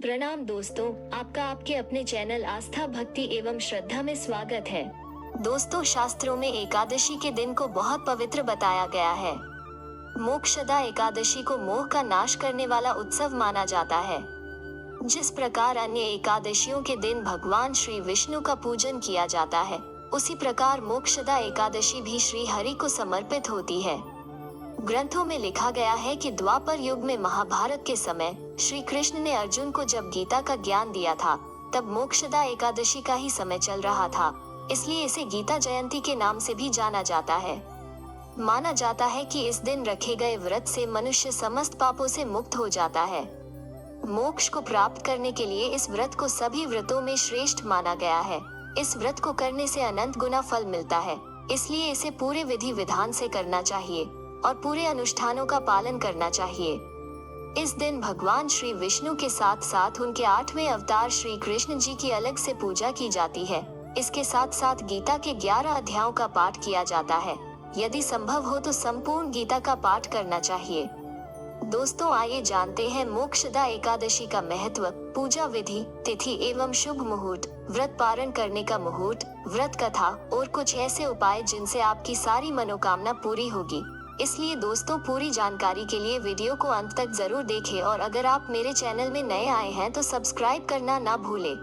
प्रणाम दोस्तों, आपका आपके अपने चैनल आस्था भक्ति एवं श्रद्धा में स्वागत है। दोस्तों, शास्त्रों में एकादशी के दिन को बहुत पवित्र बताया गया है। मोक्षदा एकादशी को मोह का नाश करने वाला उत्सव माना जाता है। जिस प्रकार अन्य एकादशियों के दिन भगवान श्री विष्णु का पूजन किया जाता है, उसी प्रकार मोक्षदा एकादशी भी श्री हरि को समर्पित होती है। ग्रंथों में लिखा गया है कि द्वापर युग में महाभारत के समय श्री कृष्ण ने अर्जुन को जब गीता का ज्ञान दिया था, तब मोक्षदा एकादशी का ही समय चल रहा था, इसलिए इसे गीता जयंती के नाम से भी जाना जाता है। माना जाता है कि इस दिन रखे गए व्रत से मनुष्य समस्त पापों से मुक्त हो जाता है। मोक्ष को प्राप्त करने के लिए इस व्रत को सभी व्रतों में श्रेष्ठ माना गया है। इस व्रत को करने से अनंत गुना फल मिलता है, इसलिए इसे पूरे विधि विधान से करना चाहिए और पूरे अनुष्ठानों का पालन करना चाहिए। इस दिन भगवान श्री विष्णु के साथ साथ उनके 8वें अवतार श्री कृष्ण जी की अलग से पूजा की जाती है। इसके साथ साथ गीता के 11 अध्यायों का पाठ किया जाता है। यदि संभव हो तो संपूर्ण गीता का पाठ करना चाहिए। दोस्तों, आइए जानते हैं मोक्षदा एकादशी का महत्व, पूजा विधि, तिथि एवं शुभ मुहूर्त, व्रत पारण करने का मुहूर्त, व्रत कथा और कुछ ऐसे उपाय जिनसे आपकी सारी मनोकामना पूरी होगी। इसलिए दोस्तों, पूरी जानकारी के लिए वीडियो को अंत तक जरूर देखें और अगर आप मेरे चैनल में नए आए हैं तो सब्सक्राइब करना ना भूलें।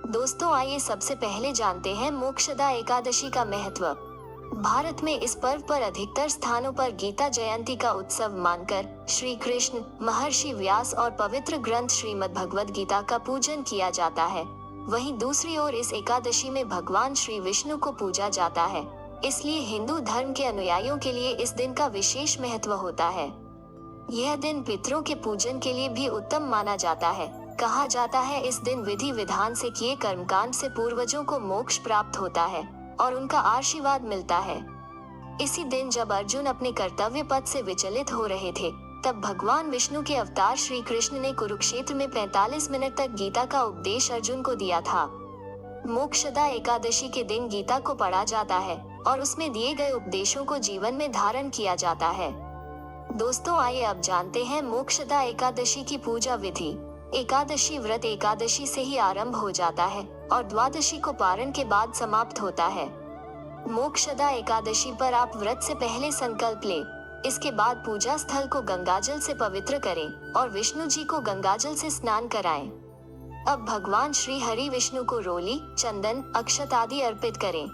दोस्तों, आइए सबसे पहले जानते हैं मोक्षदा एकादशी का महत्व। भारत में इस पर्व पर अधिकतर स्थानों पर गीता जयंती का उत्सव मानकर श्री कृष्ण, महर्षि व्यास और पवित्र ग्रंथ श्रीमद् भगवद गीता का पूजन किया जाता है। वहीं दूसरी ओर इस एकादशी में भगवान श्री विष्णु को पूजा जाता है, इसलिए हिंदू धर्म के अनुयायियों के लिए इस दिन का विशेष महत्व होता है। यह दिन पितरों के पूजन के लिए भी उत्तम माना जाता है। कहा जाता है इस दिन विधि विधान से किए कर्मकांड से पूर्वजों को मोक्ष प्राप्त होता है और उनका आशीर्वाद मिलता है। इसी दिन जब अर्जुन अपने कर्तव्य पथ से विचलित हो रहे थे, तब भगवान विष्णु के अवतार श्री कृष्ण ने कुरुक्षेत्र में 45 मिनट तक गीता का उपदेश अर्जुन को दिया था। मोक्षदा एकादशी के दिन गीता को पढ़ा जाता है और उसमें दिए गए उपदेशों को जीवन में धारण किया जाता है। दोस्तों, आइए अब जानते हैं मोक्षदा एकादशी की पूजा विधि। एकादशी व्रत एकादशी से ही आरंभ हो जाता है और द्वादशी को पारण के बाद समाप्त होता है। मोक्षदा एकादशी पर आप व्रत से पहले संकल्प लें। इसके बाद पूजा स्थल को गंगाजल से पवित्र करें और विष्णु जी को गंगाजल से स्नान कराएं। अब भगवान श्री हरि विष्णु को रोली, चंदन, अक्षत आदि अर्पित करें।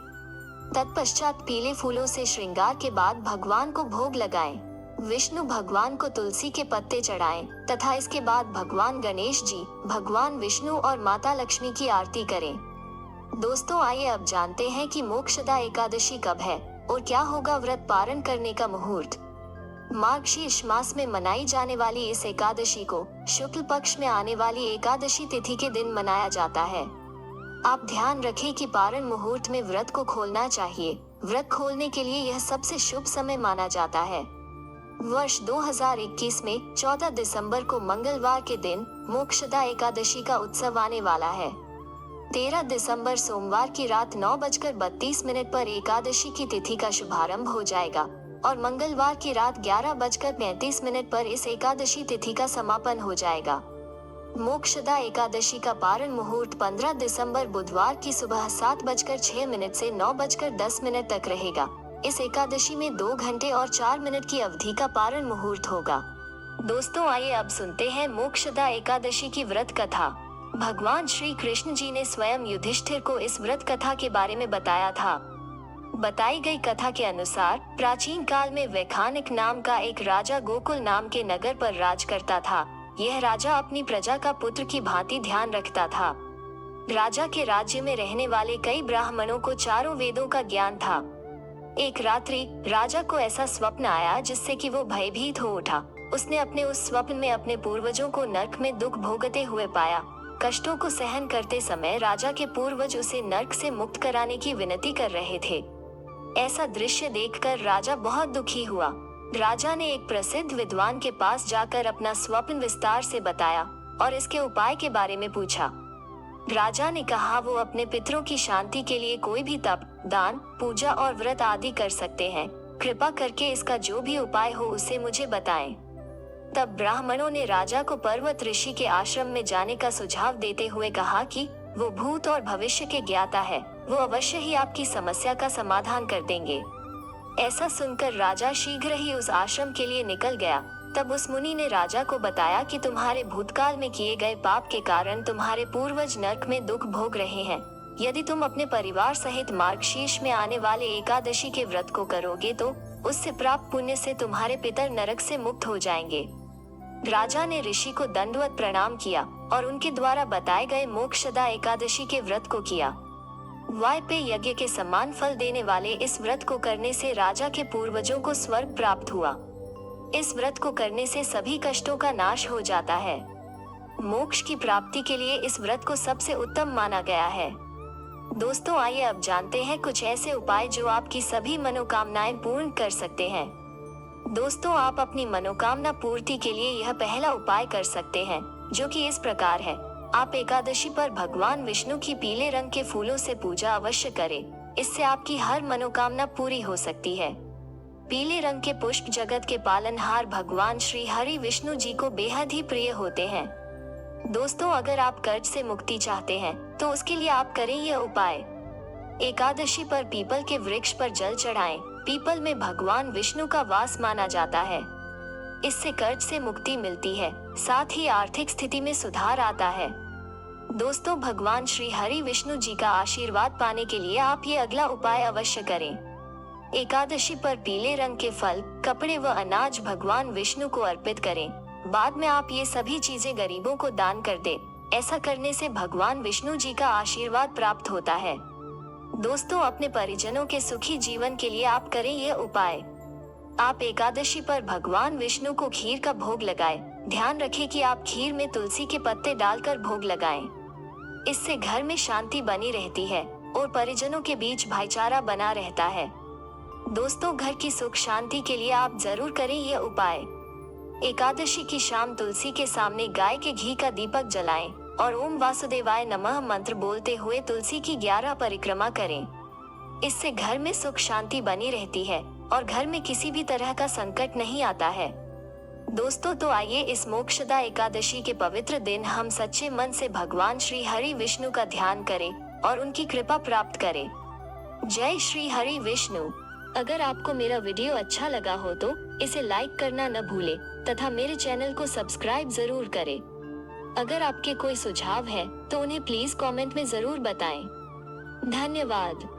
तत्पश्चात पीले फूलों से श्रृंगार के बाद भगवान को भोग लगाएं। विष्णु भगवान को तुलसी के पत्ते चढ़ाएं तथा इसके बाद भगवान गणेश जी, भगवान विष्णु और माता लक्ष्मी की आरती करें। दोस्तों, आइए अब जानते हैं कि मोक्षदा एकादशी कब है और क्या होगा व्रत पारण करने का मुहूर्त। मार्गशीर्ष मास में मनाई जाने वाली इस एकादशी को शुक्ल पक्ष में आने वाली एकादशी तिथि के दिन मनाया जाता है। आप ध्यान रखें कि पारण मुहूर्त में व्रत को खोलना चाहिए। व्रत खोलने के लिए यह सबसे शुभ समय माना जाता है। वर्ष 2021 में 14 दिसंबर को मंगलवार के दिन मोक्षदा एकादशी का उत्सव आने वाला है। 13 दिसंबर सोमवार की रात 9:32 पर एकादशी की तिथि का शुभारंभ हो जाएगा और मंगलवार की रात 11:35 पर इस एकादशी तिथि का समापन हो जाएगा। मोक्षदा एकादशी का पारण मुहूर्त 15 दिसंबर बुधवार की सुबह 7:06 से 9:10 तक रहेगा। इस एकादशी में 2 घंटे और 4 मिनट की अवधि का पारण मुहूर्त होगा। दोस्तों, आइए अब सुनते हैं मोक्षदा एकादशी की व्रत कथा। भगवान श्री कृष्ण जी ने स्वयं युधिष्ठिर को इस व्रत कथा के बारे में बताया था। बताई गई कथा के अनुसार प्राचीन काल में वैखानिक नाम का एक राजा गोकुल नाम के नगर पर राज करता था। यह राजा अपनी प्रजा का पुत्र की भांति ध्यान रखता था। राजा के राज्य में रहने वाले कई ब्राह्मणों को चारों वेदों का ज्ञान था। एक रात्रि राजा को ऐसा स्वप्न आया जिससे कि वो भयभीत हो उठा। उसने अपने उस स्वप्न में अपने पूर्वजों को नरक में दुख भोगते हुए पाया। कष्टों को सहन करते समय राजा के पूर्वज उसे नरक से मुक्त कराने की विनती कर रहे थे। ऐसा दृश्य देखकर राजा बहुत दुखी हुआ। राजा ने एक प्रसिद्ध विद्वान के पास जाकर अपना स्वप्न विस्तार से बताया और इसके उपाय के बारे में पूछा। राजा ने कहा वो अपने पितरों की शांति के लिए कोई भी तप, दान, पूजा और व्रत आदि कर सकते हैं। कृपा करके इसका जो भी उपाय हो उसे मुझे बताएं। तब ब्राह्मणों ने राजा को पर्वत ऋषि के आश्रम में जाने का सुझाव देते हुए कहा कि वो भूत और भविष्य के ज्ञाता है, वो अवश्य ही आपकी समस्या का समाधान कर देंगे। ऐसा सुनकर राजा शीघ्र ही उस आश्रम के लिए निकल गया। तब उस मुनि ने राजा को बताया कि तुम्हारे भूतकाल में किए गए पाप के कारण तुम्हारे पूर्वज नरक में दुख भोग रहे हैं। यदि तुम अपने परिवार सहित मार्गशीर्ष में आने वाले एकादशी के व्रत को करोगे तो उससे प्राप्त पुण्य से तुम्हारे पितर नरक से मुक्त हो जाएंगे। राजा ने ऋषि को दंडवत प्रणाम किया और उनके द्वारा बताए गए मोक्षदा एकादशी के व्रत को किया। वायपे यज्ञ के समान फल देने वाले इस व्रत को करने से राजा के पूर्वजों को स्वर्ग प्राप्त हुआ। इस व्रत को करने से सभी कष्टों का नाश हो जाता है। मोक्ष की प्राप्ति के लिए इस व्रत को सबसे उत्तम माना गया है। दोस्तों, आइए अब जानते हैं कुछ ऐसे उपाय जो आपकी सभी मनोकामनाएं पूर्ण कर सकते हैं। दोस्तों, आप अपनी मनोकामना पूर्ति के लिए यह पहला उपाय कर सकते हैं, जो कि इस प्रकार है। आप एकादशी पर भगवान विष्णु की पीले रंग के फूलों से पूजा अवश्य करें। इससे आपकी हर मनोकामना पूरी हो सकती है। पीले रंग के पुष्प जगत के पालनहार भगवान श्री हरि विष्णु जी को बेहद ही प्रिय होते हैं। दोस्तों, अगर आप कर्ज से मुक्ति चाहते हैं तो उसके लिए आप करें यह उपाय। एकादशी पर पीपल के वृक्ष पर जल चढ़ाएं। पीपल में भगवान विष्णु का वास माना जाता है। इससे कर्ज से मुक्ति मिलती है, साथ ही आर्थिक स्थिति में सुधार आता है। दोस्तों, भगवान श्री हरि विष्णु जी का आशीर्वाद पाने के लिए आप ये अगला उपाय अवश्य करें। एकादशी पर पीले रंग के फल, कपड़े व अनाज भगवान विष्णु को अर्पित करें। बाद में आप ये सभी चीजें गरीबों को दान कर दें। ऐसा करने से भगवान विष्णु जी का आशीर्वाद प्राप्त होता है। दोस्तों, अपने परिजनों के सुखी जीवन के लिए आप करें यह उपाय। आप एकादशी पर भगवान विष्णु को खीर का भोग लगाएं। ध्यान रखें कि आप खीर में तुलसी के पत्ते डालकर भोग लगाएं। इससे घर में शांति बनी रहती है और परिजनों के बीच भाईचारा बना रहता है। दोस्तों, घर की सुख शांति के लिए आप जरूर करें यह उपाय। एकादशी की शाम तुलसी के सामने गाय के घी का दीपक जलाएं और ओम वासुदेवाय नमः मंत्र बोलते हुए तुलसी की 11 परिक्रमा करें। इससे घर में सुख शांति बनी रहती है और घर में किसी भी तरह का संकट नहीं आता है। दोस्तों, तो आइए इस मोक्षदा एकादशी के पवित्र दिन हम सच्चे मन से भगवान श्री हरि विष्णु का ध्यान करें और उनकी कृपा प्राप्त करें। जय श्री हरि विष्णु। अगर आपको मेरा वीडियो अच्छा लगा हो तो इसे लाइक करना न भूलें तथा मेरे चैनल को सब्सक्राइब जरूर करें। अगर आपके कोई सुझाव है तो उन्हें प्लीज कमेंट में जरूर बताएं। धन्यवाद।